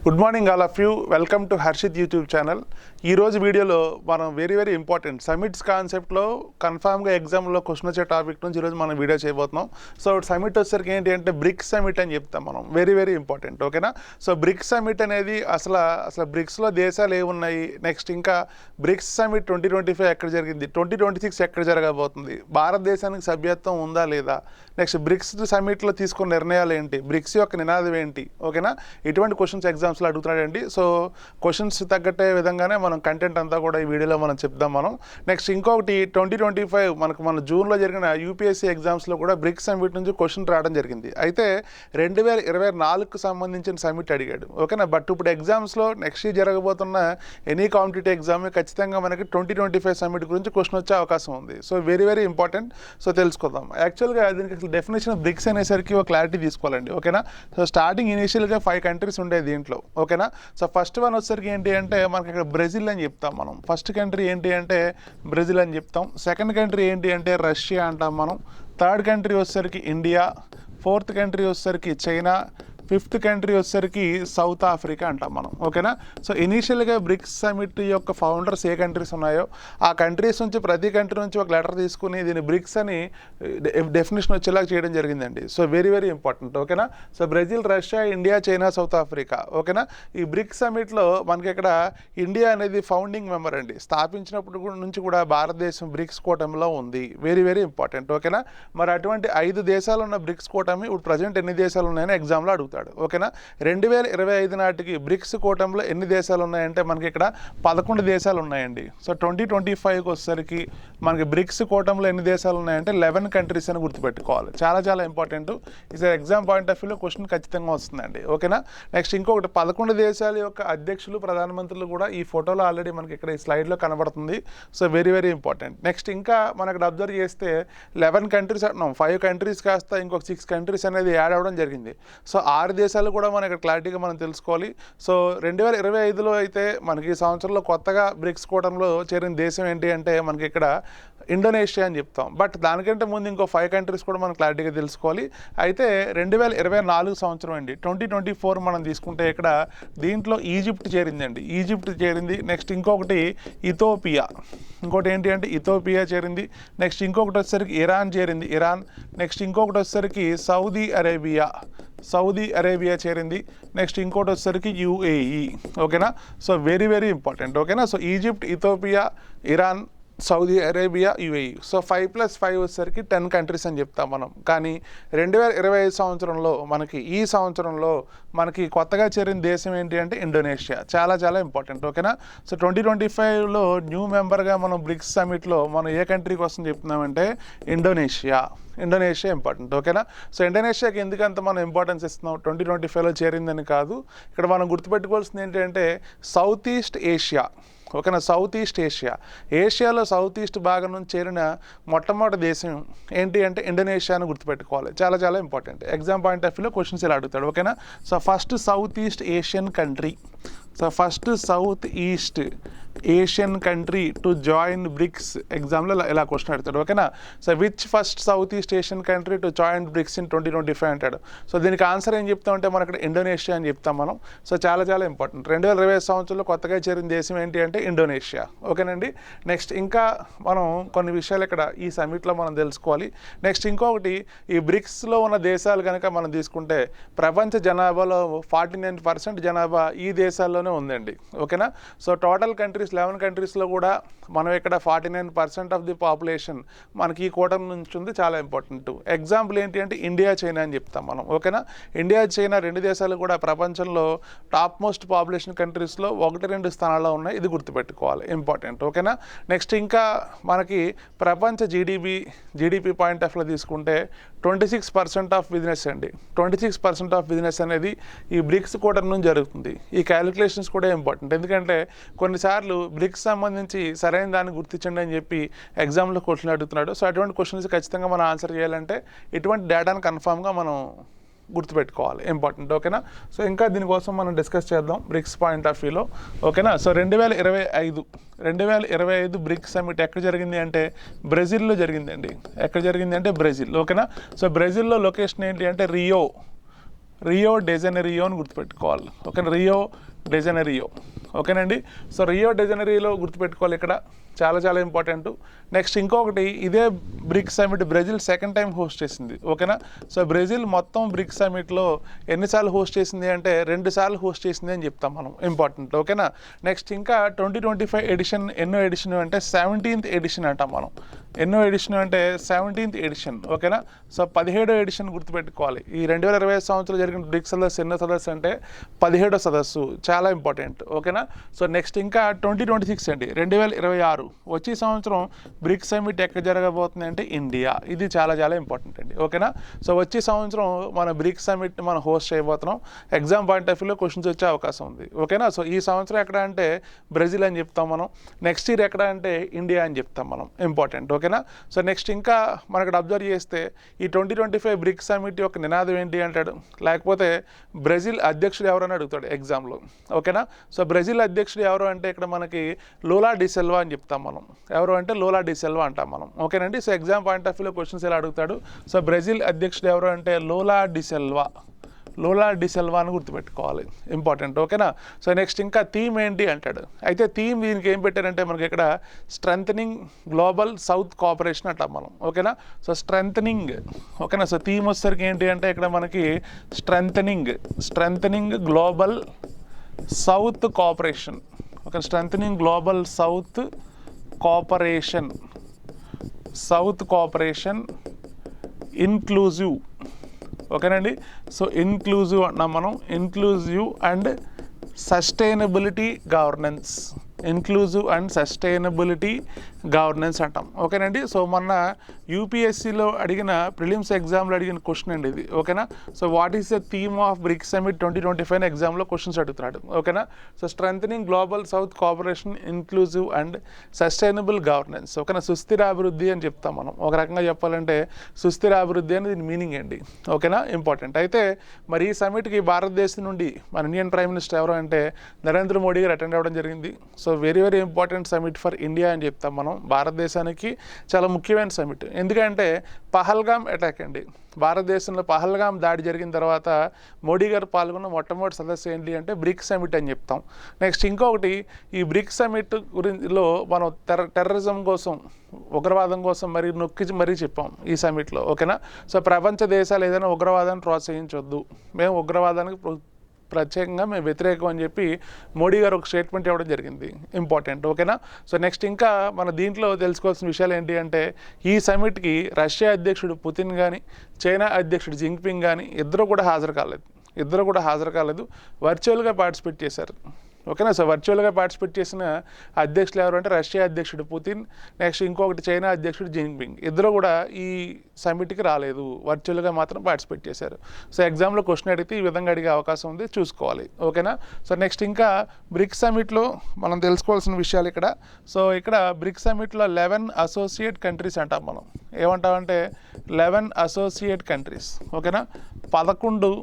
Good morning all of you. Welcome to Harshit YouTube channel. ఈరోజు వీడియోలో మనం వెరీ ఇంపార్టెంట్ సమిట్స్ కాన్సెప్ట్లో కన్ఫామ్గా ఎగ్జామ్లో క్వశ్చన్ వచ్చే టాపిక్ నుంచి ఈరోజు మనం వీడియో చేయబోతున్నాం. సో సమిట్ వచ్చేసరికి ఏంటి అంటే బ్రిక్స్ సమిట్ అని చెప్తాం మనం. వెరీ ఇంపార్టెంట్, ఓకేనా. సో బ్రిక్స్ సమిట్ అనేది అసలు బ్రిక్స్లో దేశాలు ఏమున్నాయి, నెక్స్ట్ ఇంకా బ్రిక్స్ సమిట్ 2025 ఎక్కడ జరిగింది, 2026 ఎక్కడ జరగబోతుంది, భారతదేశానికి సభ్యత్వం ఉందా లేదా, నెక్స్ట్ బ్రిక్స్ సమిట్లో తీసుకున్న నిర్ణయాలు ఏంటి, బ్రిక్స్ యొక్క నినాదం ఏంటి, ఓకేనా. ఇటువంటి క్వశ్చన్స్ ఎగ్జామ్స్లో అడుగుతున్నాడండి. సో క్వశ్చన్స్ తగ్గట్టే విధంగానే మనం కంటెంట్ అంతా కూడా ఈ వీడియోలో మనం చెప్దాం మనం. నెక్స్ట్ ఇంకొకటి 2025 మన జూన్లో జరిగిన యూపీఎస్సీ ఎగ్జామ్స్లో కూడా బ్రిక్స్ సమిట్ నుంచి క్వశ్చన్ రావడం జరిగింది. అయితే 2024కు సంబంధించిన సమిట్ అడిగాడు, ఓకేనా. బట్ ఇప్పుడు ఎగ్జామ్స్లో నెక్స్ట్ ఇయర్ జరగబోతున్న ఎనీ కాంపిటేటివ్ ఎగ్జామ్ ఖచ్చితంగా మనకి 2025 సమిట్ గురించి క్వశ్చన్ వచ్చే అవకాశం ఉంది. So very important. సో తెలుసుకుందాం. యాక్చువల్గా దీనికి అసలు డెఫినేషన్ ఆఫ్ బ్రిక్స్ అనేసరికి ఒక క్లారిటీ తీసుకోవాలండి, ఓకేనా. సో స్టార్టింగ్ ఇనిషియల్గా 5 కంట్రీస్ ఉండేది దీంట్లో, ఓకేనా. సో ఫస్ట్ వన్ వచ్చేసరికి ఏంటి అంటే మనకి ఇక్కడ బ్రెజిల్ అని చెప్తాం మనం. ఫస్ట్ కంట్రీ ఏంటి అంటే బ్రెజిల్ అని చెప్తాం. సెకండ్ కంట్రీ ఏంటి అంటే రష్యా అంటాం మనం. థర్డ్ కంట్రీ వచ్చేసరికి ఇండియా. ఫోర్త్ కంట్రీ వచ్చేసరికి చైనా. ఫిఫ్త్ కంట్రీ వచ్చేసరికి సౌత్ ఆఫ్రికా అంటాం మనం, ఓకేనా. సో ఇనీషియల్గా బ్రిక్స్ సమిట్ యొక్క ఫౌండర్స్ ఏ కంట్రీస్ ఉన్నాయో ఆ కంట్రీస్ నుంచి ప్రతి కంట్రీ నుంచి ఒక లెటర్ తీసుకుని దీన్ని బ్రిక్స్ అని డెఫినేషన్ వచ్చేలాగా చేయడం జరిగిందండి. సో వెరీ ఇంపార్టెంట్, ఓకేనా. So Brazil, Russia, India, China, south Africa, ఓకేనా. ఈ బ్రిక్స్ సమిట్లో మనకి ఇక్కడ ఇండియా అనేది ఫౌండింగ్ మెంబర్ అండి. స్థాపించినప్పుడు నుంచి కూడా భారతదేశం బ్రిక్స్ కూటమిలో ఉంది. వెరీ ఇంపార్టెంట్, ఓకేనా. మరి అటువంటి 5 దేశాలు ఉన్న బ్రిక్స్ కూటమి ఇప్పుడు ప్రజెంట్ ఎన్ని దేశాలు ఉన్నాయని ఎగ్జామ్లో అడుగుతాడు, ఓకేనా. 2025 నాటికి బ్రిక్స్ కూటమిలో ఎన్ని దేశాలు ఉన్నాయంటే మనకి ఇక్కడ 11 దేశాలు ఉన్నాయండి. సో 2025కి వచ్చేసరికి మనకి బ్రిక్స్ కూటమిలో ఎన్ని దేశాలు ఉన్నాయంటే 11 కంట్రీస్ అని గుర్తుపెట్టుకోవాలి. చాలా ఇంపార్టెంట్. ఇది ఎగ్జామ్ పాయింట్ ఆఫ్ వ్యూలో క్వశ్చన్ ఖచ్చితంగా వస్తుందండి, ఓకేనా. నెక్స్ట్ ఇంకొకటి 11 దేశాల యొక్క అధ్యక్షులు, ప్రధానమంత్రులు కూడా ఈ ఫోటోలో ఆల్రెడీ మనకి ఇక్కడ ఈ స్లైడ్లో కనబడుతుంది. So very important. నెక్స్ట్ ఇంకా మనకి అబ్జర్వ్ చేస్తే 11 కంట్రీస్ అంటున్నాం, 5 కంట్రీస్ కాస్త ఇంకొక 6 కంట్రీస్ అనేది యాడ్ అవ్వడం జరిగింది. సో 6 దేశాలు కూడా మనం ఇక్కడ క్లారిటీగా మనం తెలుసుకోవాలి. సో 2025లో అయితే మనకి ఈ సంవత్సరంలో కొత్తగా బ్రిక్స్ కూటమిలో చేరిన దేశం ఏంటి అంటే మనకి ఇక్కడ ఇండోనేషియా అని చెప్తాం. బట్ దానికంటే ముందు ఇంకో 5 కంట్రీస్ కూడా మనం క్లారిటీగా తెలుసుకోవాలి. అయితే 2024 సంవత్సరం అండి, 2024 మనం తీసుకుంటే ఇక్కడ దీంట్లో ఈజిప్ట్ చేరిందండి. ఈజిప్ట్ చేరింది. నెక్స్ట్ ఇంకొకటి ఇథోపియా, ఇంకోటి ఏంటి అంటే ఇథోపియా చేరింది. నెక్స్ట్ ఇంకొకటి వచ్చేసరికి ఇరాన్ చేరింది, ఇరాన్. నెక్స్ట్ ఇంకొకటి వచ్చేసరికి సౌదీ అరేబియా చేరింది. నెక్స్ట్ ఇంకోటి వచ్చేసరికి యుఏఈ, ఓకేనా. సో వెరీ ఇంపార్టెంట్, ఓకేనా. So Egypt, Ethiopia, Iran, Saudi Arabia, UAE. So 5+5 వచ్చేసరికి 10 కంట్రీస్ అని చెప్తాం మనం. కానీ 2025 సంవత్సరంలో ఈ సంవత్సరంలో మనకి కొత్తగా చేరిన దేశం ఏంటి అంటే ఇండోనేషియా. చాలా ఇంపార్టెంట్, ఓకేనా. సో 2025లో న్యూ మెంబర్గా మనం బ్రిక్స్ సమిట్లో మనం ఏ కంట్రీకి వస్తుందని చెప్తున్నామంటే ఇండోనేషియా ఇంపార్టెంట్, ఓకేనా. సో ఇండోనేషియాకి ఎందుకంత మనం ఇంపార్టెన్స్ ఇస్తున్నాం, 2025లో చేరిందని కాదు. ఇక్కడ మనం గుర్తుపెట్టుకోవాల్సింది ఏంటంటే సౌత్ ఈస్ట్ ఏషియా, ఓకేనా. సౌత్ ఈస్ట్ ఏషియాలో సౌత్ ఈస్ట్ భాగం నుంచి చేరిన మొట్టమొదటి దేశం ఏంటి అంటే ఇండోనేషియా అని గుర్తుపెట్టుకోవాలి. చాలా ఇంపార్టెంట్. ఎగ్జామ్ పాయింట్ ఆఫ్ వ్యూలో క్వశ్చన్స్ ఇలా అడుగుతాడు, ఓకేనా. So first south east Asian country. So first south east Asian country to join BRICS. ఎగ్జామ్లో ఇలా క్వశ్చన్ అడుగుతాడు, ఓకేనా. So which first south east Asian country to join BRICS in 2025 అంటాడు. So దీనికి ఆన్సర్ ఏం చెప్తామంటే మనం ఇక్కడ ఇండోనేషియా అని చెప్తాం మనం. సో చాలా ఇంపార్టెంట్. 2025 సంవత్సరంలో కొత్తగా చేరిన దేశం ఏంటి అంటే ఇండోనేషియా, ఓకేనండి. నెక్స్ట్ ఇంకా మనం కొన్ని విషయాలు ఇక్కడ ఈ సమిట్లో మనం తెలుసుకోవాలి. నెక్స్ట్ ఇంకొకటి ఈ బ్రిక్స్లో ఉన్న దేశాలు కనుక మనం తీసుకుంటే ప్రపంచ జనాభాలో 49% జనాభా ఈ దేశాల్లోనే ఉందండి, ఓకేనా. సో టోటల్ కంట్రీస్ 11 కంట్రీస్లో కూడా మనం ఇక్కడ 49% ఆఫ్ ది పాపులేషన్ మనకి ఈ కూటమి నుంచి ఉంది. చాలా ఇంపార్టెంట్. ఎగ్జాంపుల్ ఏంటి అంటే ఇండియా, చైనా అని చెప్తాం మనం, ఓకేనా. ఇండియా, చైనా 2 దేశాలు కూడా ప్రపంచంలో టాప్ మోస్ట్ పాపులేషన్ కంట్రీస్లో 1-2 స్థానాల్లో ఉన్నాయి. ఇది గుర్తుపెట్టుకోవాలి, ఇంపార్టెంట్, ఓకేనా. నెక్స్ట్ ఇంకా మనకి ప్రపంచ జీడిపి పాయింట్ ఆఫ్ వ్యూలో తీసుకుంటే 26% ఆఫ్ బిజినెస్ అండి. 26% ఆఫ్ బిజినెస్ అనేది ఈ బ్రిక్స్ కూటమి నుంచి జరుగుతుంది. ఈ క్యాలిక్యులేషన్స్ కూడా ఇంపార్టెంట్. ఎందుకంటే కొన్నిసార్లు బ్రిక్స్ సంబంధించి సరైన దాన్ని గుర్తించండి అని చెప్పి ఎగ్జామ్లో క్వశ్చన్ అడుగుతున్నాడు. సో అటువంటి క్వశ్చన్స్ ఖచ్చితంగా మనం ఆన్సర్ చేయాలంటే ఇటువంటి డేటాను కన్ఫామ్గా మనం గుర్తుపెట్టుకోవాలి, ఇంపార్టెంట్, ఓకేనా. సో ఇంకా దీనికోసం మనం డిస్కస్ చేద్దాం బ్రిక్స్ పాయింట్ ఆఫ్ వ్యూలో, ఓకేనా. సో 2025 బ్రిక్స్ సమిట్ ఎక్కడ జరిగింది అంటే బ్రెజిల్లో జరిగిందండి. ఎక్కడ జరిగింది అంటే బ్రెజిల్, ఓకేనా. సో బ్రెజిల్లో లొకేషన్ ఏంటి అంటే రియో రియో డెజనెరియో అని గుర్తుపెట్టుకోవాలి. ఓకేనా, రియో డెజనెరియో. ఓకేనండి. సో రియో డెజనెరియోలో గుర్తుపెట్టుకోవాలి ఇక్కడ, చాలా చాలా ఇంపార్టెంట్. నెక్స్ట్ ఇంకొకటి, ఇదే BRICS summit Brazil second time host చేసింది. ఓకేనా, సో బ్రెజిల్ మొత్తం బ్రిక్స్ సమిట్లో ఎన్నిసార్లు హోస్ట్ చేసింది అంటే 2 సార్లు హోస్ట్ చేసింది అని చెప్తాం మనం, ఇంపార్టెంట్. ఓకేనా, నెక్స్ట్ ఇంకా 2025 ఎడిషన్ ఎన్నో ఎడిషన్ అంటే 17th ఎడిషన్ అంటాం మనం. ఎన్నో ఎడిషన్ అంటే 17th ఎడిషన్. ఓకేనా, సో 17వ ఎడిషన్ గుర్తుపెట్టుకోవాలి. ఈ 2025 సంవత్సరంలో జరిగిన బ్రిక్స్ సదస్సు ఎన్నో సదస్సు అంటే 17వ సదస్సు, చాలా ఇంపార్టెంట్. ఓకేనా, సో నెక్స్ట్ ఇంకా 2026 అండి, 2026 వచ్చే సంవత్సరం బ్రిక్స్ సమిట్ ఎక్కడ జరగబోతుంది అంటే ఇండియా. ఇది చాలా చాలా ఇంపార్టెంట్ అండి. ఓకేనా, సో వచ్చే సంవత్సరం మన బ్రిక్స్ సమిట్ మనం హోస్ట్ చేయబోతున్నాం. ఎగ్జామ్ పాయింట్ ఆఫ్ వ్యూలో క్వశ్చన్స్ వచ్చే అవకాశం ఉంది. ఓకేనా, సో ఈ సంవత్సరం ఎక్కడ అంటే బ్రెజిల్ అని చెప్తాం మనం, నెక్స్ట్ ఇయర్ ఎక్కడ అంటే ఇండియా అని చెప్తాం మనం, ఇంపార్టెంట్. ఓకేనా, సో నెక్స్ట్ ఇంకా మనకు అబ్జర్వ్ చేస్తే ఈ 2025 బ్రిక్స్ సమిట్ యొక్క నినాదం ఏంటి అంటాడు, లేకపోతే బ్రెజిల్ అధ్యక్షుడు ఎవరని అడుగుతాడు ఎగ్జామ్లో. ఓకేనా, సో బ్రెజిల్ అధ్యక్షుడు ఎవరు అంటే ఇక్కడ మనకి లూలా డి సిల్వా అని చెప్తాం మనం. ఎవరు అంటే లూలా డి సిల్వా అంటాం మనం. ఓకేనండి, సో ఎగ్జామ్ పాయింట్ ఆఫ్ వ్యూలో క్వశ్చన్స్ ఎలా అడుగుతాడు. సో బ్రెజిల్ అధ్యక్షుడు ఎవరు అంటే Lula da Silva, Lula da Silva అని గుర్తుపెట్టుకోవాలి, ఇంపార్టెంట్. ఓకేనా, సో నెక్స్ట్ ఇంకా థీమ్ ఏంటి అంటాడు. అయితే థీమ్ దీనికి ఏం పెట్టారంటే మనకి ఇక్కడ స్ట్రెంథనింగ్ గ్లోబల్ సౌత్ కోఆపరేషన్ అంటాం మనం. ఓకేనా, సో స్ట్రెంథనింగ్. ఓకేనా, సో థీమ్ వచ్చేసరికి ఏంటి అంటే ఇక్కడ మనకి strengthening global south cooperation. Okay, strengthening global south cooperation inclusive. ఓకేనండి, సో ఇన్క్లూజివ్ అంటున్నాం మనం, inclusive and sustainability governance, inclusive and sustainability governance అంటాం. ఓకేనండి, సో మొన్న యూపీఎస్సీలో అడిగిన ప్రిలిమ్స్ ఎగ్జామ్లో అడిగిన క్వశ్చన్ అండి ఇది. ఓకేనా, so what is the theme of BRICS summit 2025 ఎగ్జామ్లో క్వశ్చన్స్ అడుగుతున్నాడు. ఓకేనా, so strengthening global south cooperation inclusive and sustainable governance. ఓకేనా, సుస్థిర అభివృద్ధి అని చెప్తాం మనం. ఒక రకంగా చెప్పాలంటే సుస్థిర అభివృద్ధి అనేది దీని మీనింగ్ అండి. ఓకేనా, ఇంపార్టెంట్. అయితే మరి ఈ సమిట్కి భారతదేశం నుండి మన ఇండియన్ ప్రైమ్ మినిస్టర్ ఎవరు అంటే నరేంద్ర మోడీ గారు అటెండ్ అవ్వడం జరిగింది. So very very important summit for India అని చెప్తాం మనం. భారతదేశానికి చాలా ముఖ్యమైన సమిట్. ఎందుకంటే పహల్గామ్ అటాక్ అండి, భారతదేశంలో పహల్గామ్ దాడి జరిగిన తర్వాత మోడీ గారు పాల్గొన్న మొట్టమొదటి సదస్సు ఏంటి అంటే బ్రిక్స్ సమిట్ అని చెప్తాం. నెక్స్ట్ ఇంకొకటి, ఈ బ్రిక్స్ సమిట్ గురించిలో మనం టెర్రరిజం కోసం, ఉగ్రవాదం కోసం నొక్కి మరీ చెప్పాం ఈ సమిట్లో. ఓకేనా, సో ప్రపంచ దేశాలు ఏదైనా ఉగ్రవాదాన్ని ప్రోత్సహించొద్దు, మేము ఉగ్రవాదానికి ప్రత్యేకంగా మేము వ్యతిరేకం అని చెప్పి మోడీ గారు ఒక స్టేట్మెంట్ ఇవ్వడం జరిగింది, ఇంపార్టెంట్. ఓకేనా, సో నెక్స్ట్ ఇంకా మన దీంట్లో తెలుసుకోవాల్సిన విషయాలు ఏంటి అంటే ఈ సమిట్కి రష్యా అధ్యక్షుడు పుతిన్ కానీ చైనా అధ్యక్షుడు జింగ్పింగ్ కానీ ఇద్దరు కూడా హాజరు కాలేదు, వర్చువల్గా పార్టిసిపేట్ చేశారు. ఓకేనా, సో వర్చువల్గా పార్టిసిపేట్ చేసిన అధ్యక్షులు ఎవరు అంటే రష్యా అధ్యక్షుడు పుతిన్, నెక్స్ట్ ఇంకొకటి చైనా అధ్యక్షుడు జింగ్పింగ్. ఇద్దరు కూడా ఈ సమిట్కి రాలేదు, వర్చువల్గా మాత్రం పార్టిసిపేట్ చేశారు. సో ఎగ్జామ్లో క్వశ్చన్ అడిగితే ఈ విధంగా అడిగే అవకాశం ఉంది, చూసుకోవాలి. ఓకేనా, సో నెక్స్ట్ ఇంకా బ్రిక్స్ సమిట్లో మనం తెలుసుకోవాల్సిన విషయాలు ఇక్కడ. సో ఇక్కడ బ్రిక్స్ సమిట్లో 11 అసోసియేట్ కంట్రీస్ అంటాం మనం. ఏమంటామంటే 11 అసోసియేట్ కంట్రీస్. ఓకేనా, 11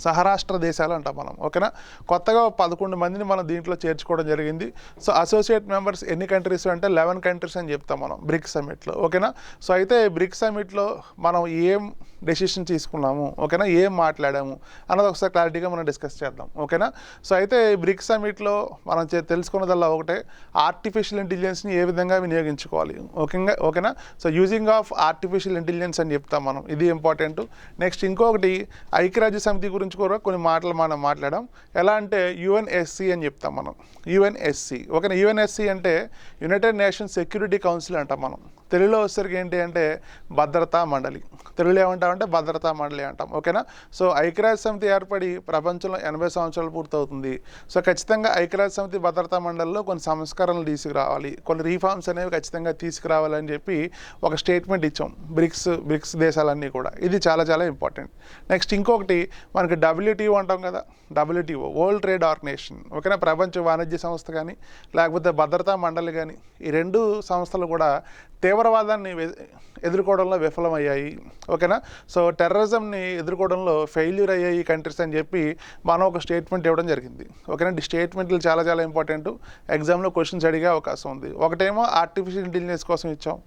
సహరాష్ట్ర దేశాలు అంటాం మనం. ఓకేనా, కొత్తగా 11 మందిని మనం దీంట్లో చేర్చుకోవడం జరిగింది. సో అసోసియేట్ మెంబర్స్ ఎన్ని కంట్రీస్ అంటే 11 కంట్రీస్ అని చెప్తాం మనం బ్రిక్స్ సమిట్లో. ఓకేనా, సో అయితే బ్రిక్స్ సమిట్లో మనం ఏం డెసిషన్ తీసుకున్నాము, ఓకేనా, ఏం మాట్లాడాము అన్నది ఒకసారి క్లారిటీగా మనం డిస్కస్ చేద్దాం. ఓకేనా, సో అయితే బ్రిక్స్ సమిట్లో మనం తెలుసుకున్నదల్లా ఒకటే, ఆర్టిఫిషియల్ ఇంటెలిజెన్స్ని ఏ విధంగా వినియోగించుకోవాలి. ఓకేనా, so using of artificial intelligence అని చెప్తాం మనం, ఇది ఇంపార్టెంట్. నెక్స్ట్ ఇంకొకటి ఐక్యరాజ్య సమితి గురించి కూడా కొన్ని మాటలు మనం మాట్లాడాం. ఎలా అంటే యుఎన్ఎస్సి అని చెప్తాం మనం, యుఎన్ఎస్సి. ఓకేనా, యుఎన్ఎస్సి అంటే యునైటెడ్ నేషన్స్ సెక్యూరిటీ కౌన్సిల్ అంటాం మనం. తెలుగులో వచ్చేసరికి ఏంటి అంటే భద్రతా మండలి, తెలుగులో ఏమంటామంటే భద్రతా మండలి అంటాం. ఓకేనా, సో ఐక్యరాజ్య సమితి ఏర్పడి ప్రపంచంలో 80 సంవత్సరాలు పూర్తవుతుంది. సో ఖచ్చితంగా ఐక్యరాజ్య సమితి భద్రతా మండలిలో కొన్ని సంస్కరణలు తీసుకురావాలి, కొన్ని రీఫార్మ్స్ అనేవి ఖచ్చితంగా తీసుకురావాలని చెప్పి ఒక స్టేట్మెంట్ ఇచ్చాం బ్రిక్స్ దేశాలన్నీ కూడా. ఇది చాలా చాలా ఇంపార్టెంట్. నెక్స్ట్ ఇంకొకటి మనకి WTO అంటాం కదా, WTO వరల్డ్ ట్రేడ్ ఆర్గనైజేషన్. ఓకేనా, ప్రపంచ వాణిజ్య సంస్థ కానీ లేకపోతే భద్రతా మండలి కానీ, ఈ 2 సంస్థలు కూడా తీవ్రవాదాన్ని ఎదుర్కోవడంలో విఫలమయ్యాయి. ఓకేనా, సో టెర్రరిజంని ఎదుర్కోవడంలో ఫెయిల్యూర్ అయ్యాయి కంట్రీస్ అని చెప్పి మనం ఒక స్టేట్మెంట్ ఇవ్వడం జరిగింది. ఓకేనా, స్టేట్మెంట్లు చాలా చాలా ఇంపార్టెంట్, ఎగ్జామ్లో క్వశ్చన్స్ అడిగే అవకాశం ఉంది. ఒకటేమో ఆర్టిఫిషియల్ ఇంటెలిజెన్స్ కోసం ఇచ్చాం,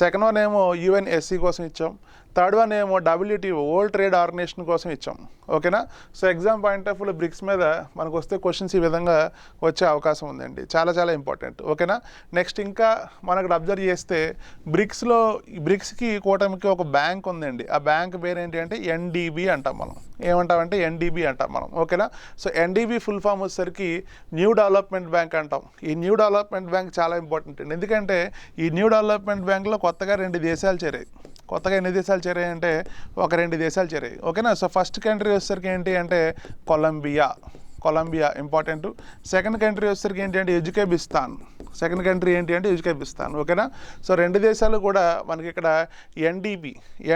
సెకండ్ వన్ ఏమో యుఎన్ఎస్సి కోసం ఇచ్చాం, థర్డ్ వన్ ఏమో WTO వరల్డ్ ట్రేడ్ ఆర్గనైజేషన్ కోసం ఇచ్చాం. ఓకేనా. సో ఎగ్జామ్ పాయింట్ ఆఫ్ వ్యూలో బ్రిక్స్ మీద మనకు వస్తే క్వశ్చన్స్ ఈ విధంగా వచ్చే అవకాశం ఉందండి. చాలా చాలా ఇంపార్టెంట్. ఓకేనా. నెక్స్ట్ ఇంకా మనకు అబ్జర్వ్ చేస్తే బ్రిక్స్కి కూటమికి ఒక బ్యాంక్ ఉందండి. ఆ బ్యాంక్ పేరు ఏంటి అంటే NDB అంటాం మనం. ఏమంటామంటే NDB అంటాం మనం. ఓకేనా. సో NDB ఫుల్ ఫామ్ వచ్చేసరికి న్యూ డెవలప్మెంట్ బ్యాంక్ అంటాం. ఈ న్యూ డెవలప్మెంట్ బ్యాంక్ చాలా ఇంపార్టెంట్ అండి. ఎందుకంటే ఈ న్యూ డెవలప్మెంట్ బ్యాంక్లో కొత్తగా 2 దేశాలు చేరాయి. కొత్తగా ఎన్ని దేశాలు చేరాయి అంటే ఒక 2 దేశాలు చేరాయి. ఓకేనా. సో ఫస్ట్ కంట్రీ వచ్చేసరికి ఏంటి అంటే కొలంబియా ఇంపార్టెంట్. సెకండ్ కంట్రీ వచ్చేసరికి ఏంటి అంటే ఉజ్బెకిస్తాన్. ఓకేనా. సో 2 దేశాలు కూడా మనకి ఇక్కడ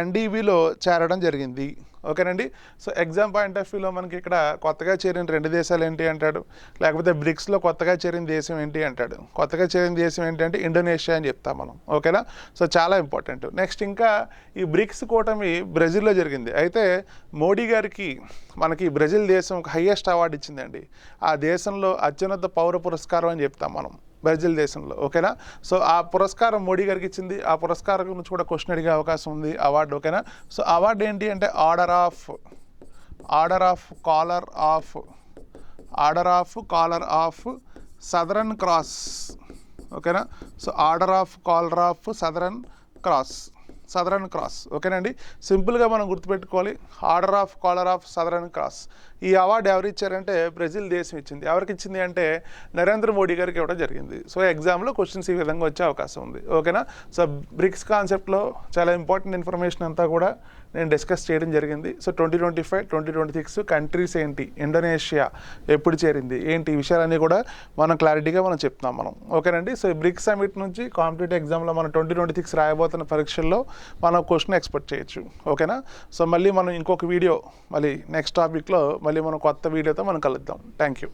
NDBలో చేరడం జరిగింది. ఓకేనండి. సో ఎగ్జామ్ పాయింట్ ఆఫ్ వ్యూలో మనకి ఇక్కడ కొత్తగా చేరిన 2 దేశాలు ఏంటి అంటాడు, లేకపోతే బ్రిక్స్లో కొత్తగా చేరిన దేశం ఏంటి అంటాడు. కొత్తగా చేరిన దేశం ఏంటి అంటే ఇండోనేషియా అని చెప్తాం మనం. ఓకేనా. సో చాలా ఇంపార్టెంట్. నెక్స్ట్ ఇంకా ఈ బ్రిక్స్ కూటమి బ్రెజిల్లో జరిగింది. అయితే మోడీ గారికి మనకి బ్రెజిల్ దేశం హైయెస్ట్ అవార్డు ఇచ్చిందండి. ఆ దేశంలో అత్యున్నత పౌర పురస్కారం అని చెప్తాం మనం బ్రెజిల్ దేశంలో. ఓకేనా. సో ఆ పురస్కారం మోడీ గారికి ఇచ్చింది. ఆ పురస్కారం గురించి కూడా క్వశ్చన్ అడిగే అవకాశం ఉంది అవార్డు. ఓకేనా. సో అవార్డు ఏంటి అంటే Order of Collar of Southern Cross. ఓకేనా. So Order of Collar of Southern Cross. ఓకేనండి. సింపుల్గా మనం గుర్తుపెట్టుకోవాలి, Order of Collar of Southern Cross. ఈ అవార్డు ఎవరు ఇచ్చారంటే బ్రెజిల్ దేశం ఇచ్చింది. ఎవరికి ఇచ్చింది అంటే నరేంద్ర మోడీ గారికి ఇవ్వడం జరిగింది. సో ఎగ్జామ్లో క్వశ్చన్స్ ఈ విధంగా వచ్చే అవకాశం ఉంది. ఓకేనా. సో బ్రిక్స్ కాన్సెప్ట్లో చాలా ఇంపార్టెంట్ ఇన్ఫర్మేషన్ అంతా కూడా నేను డిస్కస్ చేయడం జరిగింది. సో 2025, 2026 కంట్రీస్ ఏంటి, ఇండోనేషియా ఎప్పుడు చేరింది ఏంటి, ఈ విషయాలన్నీ కూడా మనం క్లారిటీగా చెప్తున్నాం మనం. ఓకేనండి. సో ఈ బ్రిక్స్ సమిట్ నుంచి కాంపిటేటివ్ ఎగ్జామ్లో మనం 2026 రాయబోతున్న పరీక్షల్లో మనం క్వశ్చన్ ఎక్స్పెక్ట్ చేయొచ్చు. ఓకేనా. సో మళ్ళీ మనం ఇంకొక వీడియో నెక్స్ట్ టాపిక్లో మనం కొత్త వీడియోతో కలుద్దాం. Thank you.